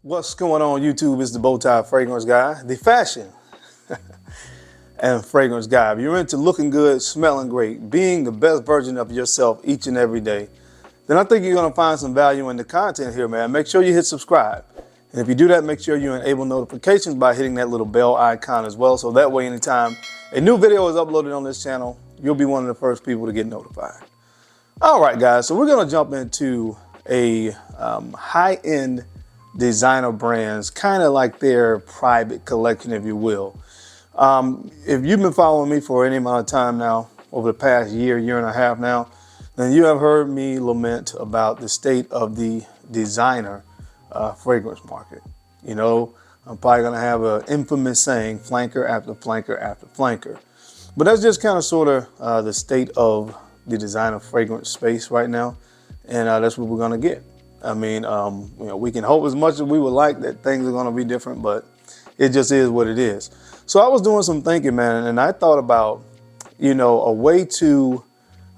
What's going on YouTube? It's the Bowtie Fragrance Guy, the fashion and fragrance guy. If you're into looking good, smelling great, being the best version of yourself each and every day, then I think you're gonna find some value in the content here, man. Make sure you hit subscribe. And if you do that, make sure you enable notifications by hitting that little bell icon as well. So that way, anytime a new video is uploaded on this channel, you'll be one of the first people to get notified. All right, guys, so we're gonna jump into a high-end designer brands, kind of like their private collection, if you will. If you've been following me for any amount of time now, over the past year and a half now, then you have heard me lament about the state of the designer fragrance market. You know, I'm probably gonna have an infamous saying, flanker after flanker after flanker. But that's just kind of sort of the state of the designer fragrance space right now. And that's what we're gonna get. I mean, you know, we can hope as much as we would like that things are gonna be different, but it just is what it is. So I was doing some thinking, man, and I thought about, you know, a way to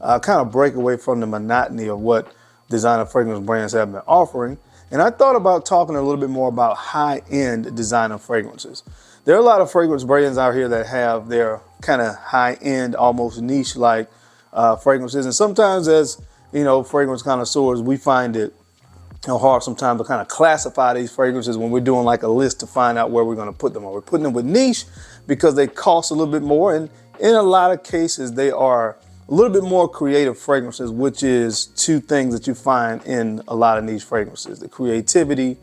kind of break away from the monotony of what designer fragrance brands have been offering. And I thought about talking a little bit more about high-end designer fragrances. There are a lot of fragrance brands out here that have their kind of high-end, almost niche-like fragrances. And sometimes as, you know, fragrance connoisseurs, we find it hard sometimes to kind of classify these fragrances when we're doing like a list to find out where we're going to put them. Or we're putting them with niche because they cost a little bit more. And in a lot of cases, they are a little bit more creative fragrances, which is two things that you find in a lot of niche fragrances: the creativity,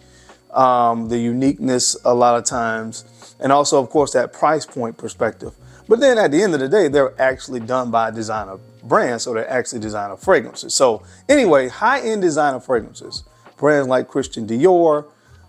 the uniqueness a lot of times, and also, of course, that price point perspective. But then at the end of the day, they're actually done by a designer brand, so they're actually designer fragrances. So anyway, high-end designer fragrances, brands like Christian Dior,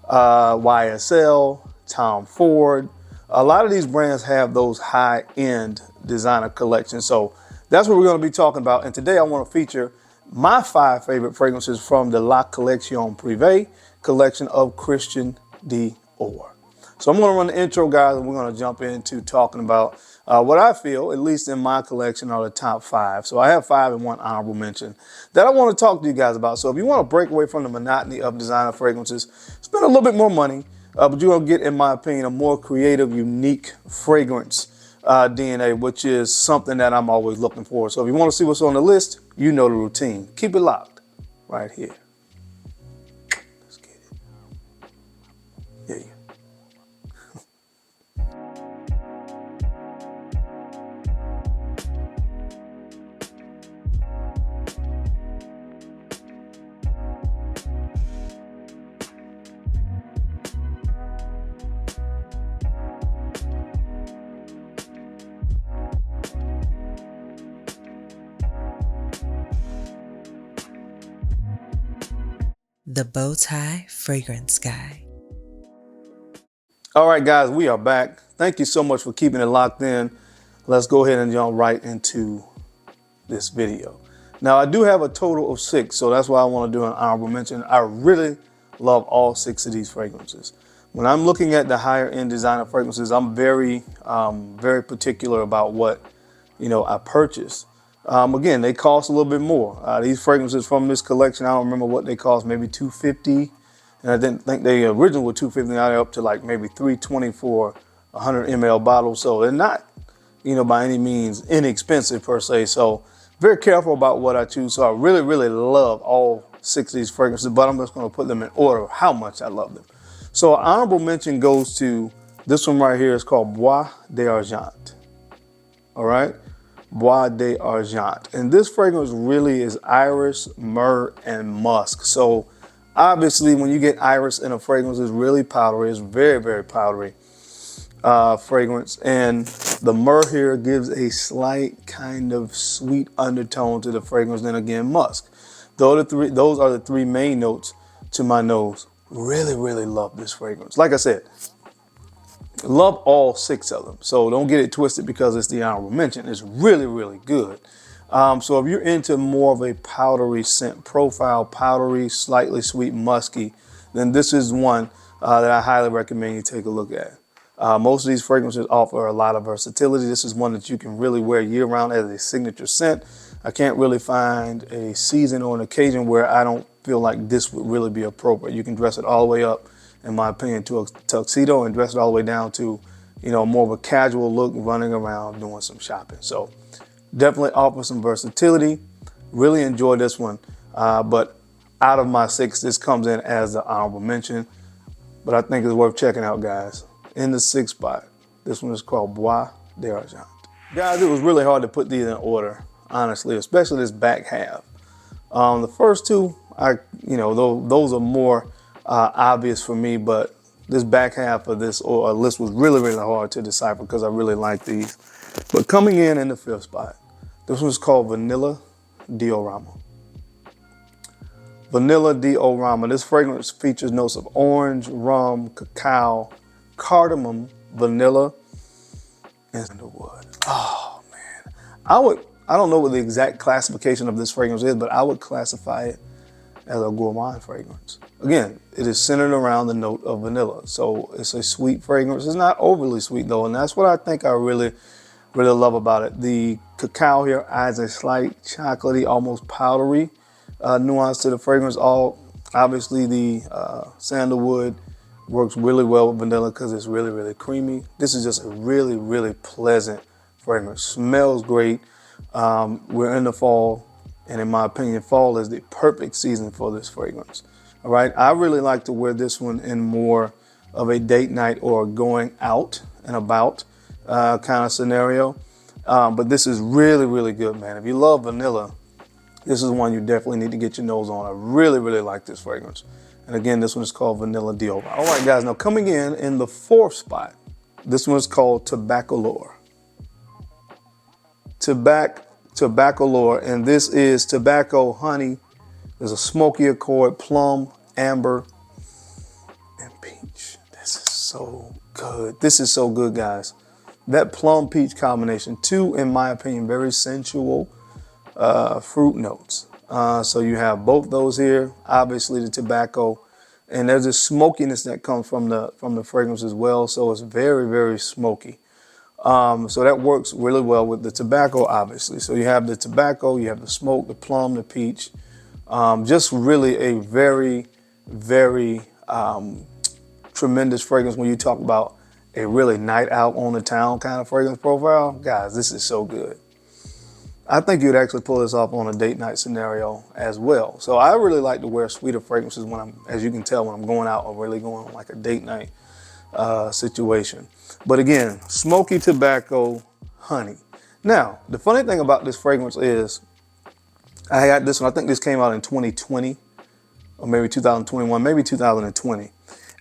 YSL, Tom Ford, a lot of these brands have those high-end designer collections. So that's what we're going to be talking about. And today I want to feature my 5 favorite fragrances from the lacollectionprive collection of Christian Dior. So I'm going to run the intro, guys, and we're going to jump into talking about what I feel, at least in my collection, are the top 5. So I have 5 and 1 honorable mention that I want to talk to you guys about. So if you want to break away from the monotony of designer fragrances, spend a little bit more money, but you're going to get, in my opinion, a more creative, unique fragrance DNA, which is something that I'm always looking for. So if you want to see what's on the list, you know the routine. Keep it locked right here. Let's get it. Yeah. The Bowtie Fragrance Guy. All right, guys, we are back. Thank you so much for keeping it locked in. Let's go ahead and jump right into this video. Now, I do have a total of 6, so that's why I want to do an honorable mention. I really love all 6 of these fragrances. When I'm looking at the higher end designer fragrances, I'm very particular about what, you know, I purchase. Again, they cost a little bit more. These fragrances from this collection, I don't remember what they cost, maybe $250. And I didn't think they originally were $250. Now they're up to like maybe $320 for a 100 ml bottle. So they're not, you know, by any means inexpensive per se. So very careful about what I choose. So I really, really love all 6 of these fragrances, but I'm just going to put them in order of how much I love them. So honorable mention goes to this one right here. It's called Bois d'Argent. All right. Bois d'Argent. And this fragrance really is iris, myrrh, and musk. So obviously when you get iris in a fragrance, it's really powdery. It's very, very powdery fragrance. And the myrrh here gives a slight kind of sweet undertone to the fragrance. Then again, musk. Those are the 3 main notes to my nose. Really, really love this fragrance. Like I said, love all 6 of them. So don't get it twisted because it's the honorable mention. It's really, really good. So if you're into more of a powdery scent profile, powdery, slightly sweet, musky, then this is one that I highly recommend you take a look at. Most of these fragrances offer a lot of versatility. This is one that you can really wear year round as a signature scent. I can't really find a season or an occasion where I don't feel like this would really be appropriate. You can dress it all the way up in my opinion, to a tuxedo and dress it all the way down to, you know, more of a casual look, running around doing some shopping. So definitely offers some versatility. Really enjoyed this one. But out of my 6, this comes in as the honorable mention. But I think it's worth checking out, guys. In the 6th spot, this one is called Bois d'Argent. Guys, it was really hard to put these in order, honestly, especially this back half. The first 2, those are more obvious for me, but this back half of this list was really, really hard to decipher because I really like these. But coming in the 5th spot, this one's called Vanilla Diorama. Vanilla Diorama. This fragrance features notes of orange, rum, cacao, cardamom, vanilla, and sandalwood. Oh man, I don't know what the exact classification of this fragrance is, but I would classify it as a gourmand fragrance. Again, it is centered around the note of vanilla. So it's a sweet fragrance. It's not overly sweet though, and that's what I think I really love about it. The cacao here adds a slight chocolatey, almost powdery nuance to the fragrance. Obviously the sandalwood works really well with vanilla because it's really, really creamy. This is just a really, really pleasant fragrance. Smells great. We're in the fall, and in my opinion, fall is the perfect season for this fragrance. All right, I really like to wear this one in more of a date night or going out and about kind of scenario. But this is really, really good, man. If you love vanilla, this is one you definitely need to get your nose on. I really, really like this fragrance. And again, this one is called Vanilla Dior. All right, guys, now coming in the 4th spot, this one is called Allure. Allure, and this is tobacco, honey. There's a smoky accord, plum, amber, and peach. This is so good. This is so good, guys. That plum peach combination, 2, in my opinion, very sensual fruit notes. So you have both those here, obviously the tobacco, and there's a smokiness that comes from the fragrance as well. So it's very, very smoky. So that works really well with the tobacco, obviously. So you have the tobacco, you have the smoke, the plum, the peach. Just really a very, very tremendous fragrance when you talk about a really night out on the town kind of fragrance profile. Guys, this is so good. I think you'd actually pull this off on a date night scenario as well. So I really like to wear sweeter fragrances when I'm, as you can tell, when I'm going out or really going on like a date night situation. But again, smoky tobacco, honey. Now, the funny thing about this fragrance is I got this one, I think this came out in 2020 or maybe 2021, maybe 2020.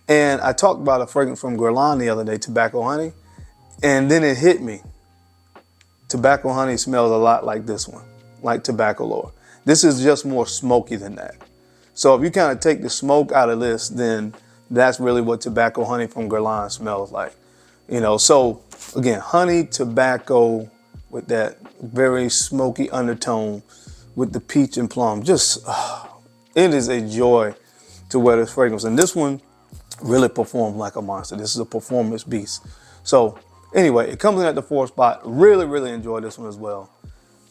And I talked about a fragrance from Guerlain the other day, tobacco honey. And then it hit me. Tobacco honey smells a lot like this one, like Allure. This is just more smoky than that. So if you kind of take the smoke out of this, then that's really what tobacco honey from Guerlain smells like. You know, so again, honey, tobacco with that very smoky undertone with the peach and plum. Just, it is a joy to wear this fragrance. And this one really performs like a monster. This is a performance beast. So anyway, it comes in at the 4th spot. Really, really enjoy this one as well.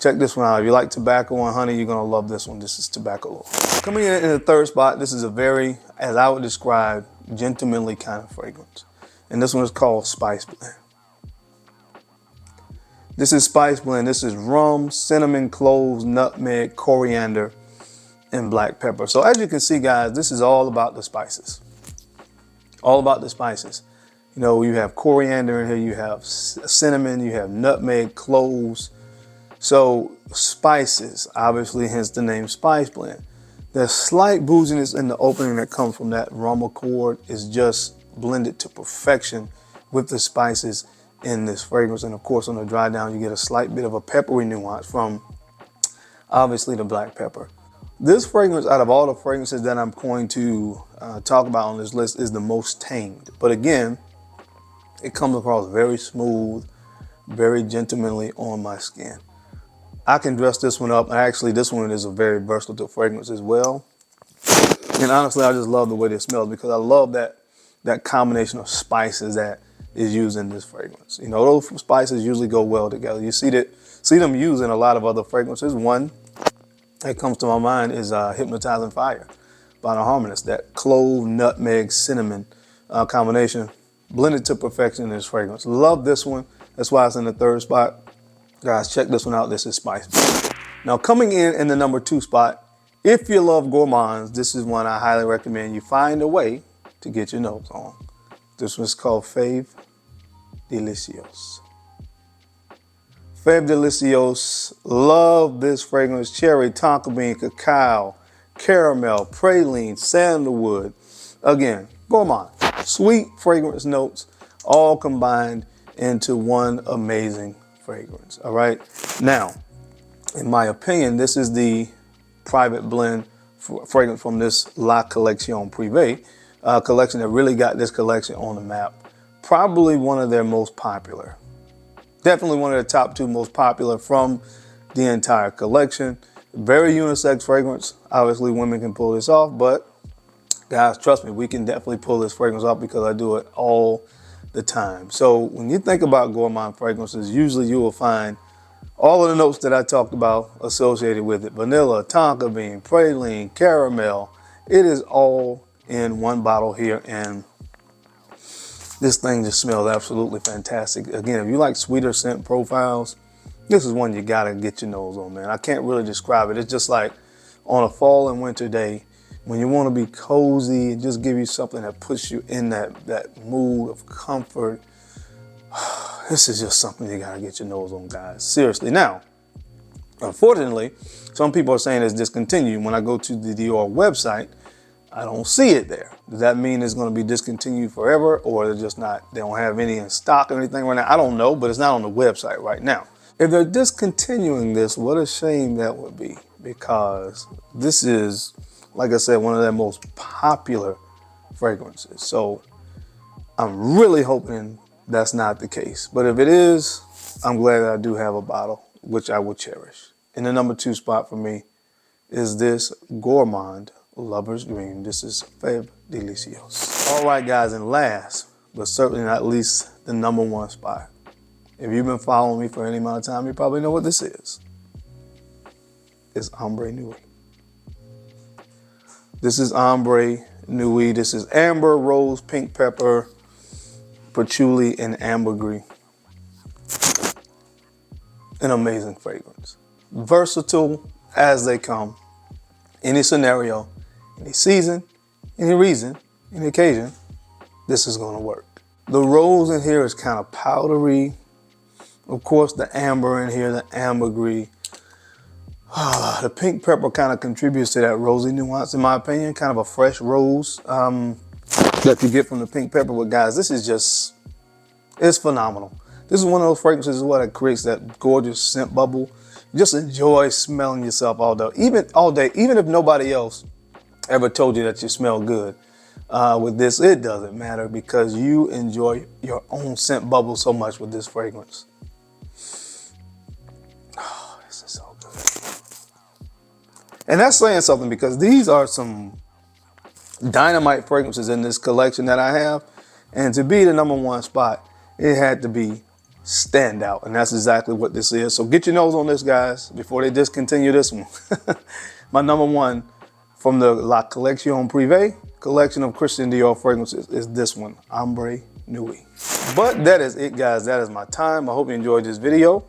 Check this one out. If you like tobacco and honey, you're gonna love this one. This is Allure. Coming in the 3rd spot, this is a very, as I would describe, gentlemanly kind of fragrance. And this one is called Spice Blend. This is Spice Blend. This is rum, cinnamon, cloves, nutmeg, coriander, and black pepper. So as you can see, guys, this is all about the spices. All about the spices. You know, you have coriander in here, you have cinnamon, you have nutmeg, cloves. So spices, obviously, hence the name Spice Blend. The slight booziness in the opening that comes from that rum accord is just blended to perfection with the spices in this fragrance. And of course, on the dry down, you get a slight bit of a peppery nuance from obviously the black pepper. This fragrance, out of all the fragrances that I'm going to talk about on this list, is the most tamed. But again, it comes across very smooth, very gentlemanly on my skin. I can dress this one up. And actually, this one is a very versatile fragrance as well. And honestly, I just love the way this smells because I love that combination of spices that is used in this fragrance. You know, those spices usually go well together. You see them used in a lot of other fragrances. One that comes to my mind is Hypnotizing Fire by the Harmonist. That clove, nutmeg, cinnamon combination. Blended to perfection in this fragrance. Love this one. That's why it's in the 3rd spot. Guys, check this one out. This is spicy. Now, coming in the number 2 spot, if you love gourmands, this is one I highly recommend you find a way to get your nose on. This one's called Fave Delicios. Fave Delicios. Love this fragrance. Cherry, tonka bean, cacao, caramel, praline, sandalwood. Again, gourmand. Sweet fragrance notes all combined into one amazing fragrance. All right. Now, in my opinion, this is the private blend fragrance from this lacollectionprive collection that really got this collection on the map. Probably one of their most popular. Definitely one of the top 2 most popular from the entire collection. Very unisex fragrance. Obviously, women can pull this off, but guys, trust me, we can definitely pull this fragrance off because I do it all the time. So when you think about gourmand fragrances, usually you will find all of the notes that I talked about associated with it. Vanilla, tonka bean, praline, caramel. It is all in one bottle here, and this thing just smells absolutely fantastic. Again, if you like sweeter scent profiles, this is one you gotta get your nose on, man. I can't really describe it. It's just like on a fall and winter day, when you want to be cozy and just give you something that puts you in that mood of comfort. This is just something you gotta get your nose on, guys. Seriously. Now, unfortunately, some people are saying it's discontinued. When I go to the DIOR website, I don't see it there. Does that mean it's going to be discontinued forever, or they're just not, they don't have any in stock or anything right now? I don't know, but it's not on the website right now. If they're discontinuing this, what a shame that would be, because this is, like I said, one of their most popular fragrances. So I'm really hoping that's not the case. But if it is, I'm glad that I do have a bottle, which I will cherish. In the number 2 spot for me is this Gourmand Lover's Dream. This is Fave Delicios. All right, guys, and last, but certainly not least, the number 1 spot. If you've been following me for any amount of time, you probably know what this is. It's Ombre Newie. This is Ombre Newie. This is amber, rose, pink pepper, patchouli, and ambergris. An amazing fragrance. Versatile as they come. Any scenario, any season, any reason, any occasion, this is going to work. The rose in here is kind of powdery. Of course, the amber in here, the ambergris. The pink pepper kind of contributes to that rosy nuance, in my opinion. Kind of a fresh rose that you get from the pink pepper. But guys, this is just, it's phenomenal. This is one of those fragrances that creates that gorgeous scent bubble. Just enjoy smelling yourself all day, even if nobody else ever told you that you smell good. With this, it doesn't matter because you enjoy your own scent bubble so much with this fragrance. Oh, this is so good. And that's saying something because these are some dynamite fragrances in this collection that I have. And to be the number 1 spot, it had to be standout, and that's exactly what this is. So get your nose on this, guys, before they discontinue this one. My number 1 from the lacollectionprive collection of christiandior fragrances is this one, Ombre Newie. But that is it, guys. That is my time. I hope you enjoyed this video.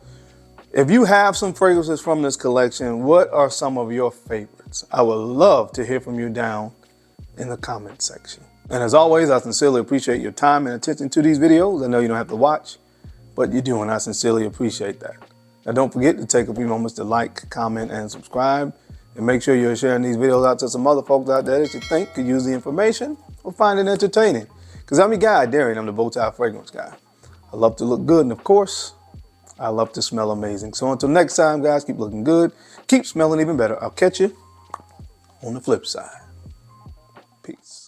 If you have some fragrances from this collection, what are some of your favorites? I would love to hear from you down in the comment section. And as always, I sincerely appreciate your time and attention to these videos. I know you don't have to watch, but you do, and I sincerely appreciate that. Now, don't forget to take a few moments to like, comment, and subscribe. And make sure you're sharing these videos out to some other folks out there that you think could use the information or find it entertaining. Because I'm your guy, Darren. I'm the bow-tie fragrance guy. I love to look good, and of course, I love to smell amazing. So until next time, guys, keep looking good. Keep smelling even better. I'll catch you on the flip side. Peace.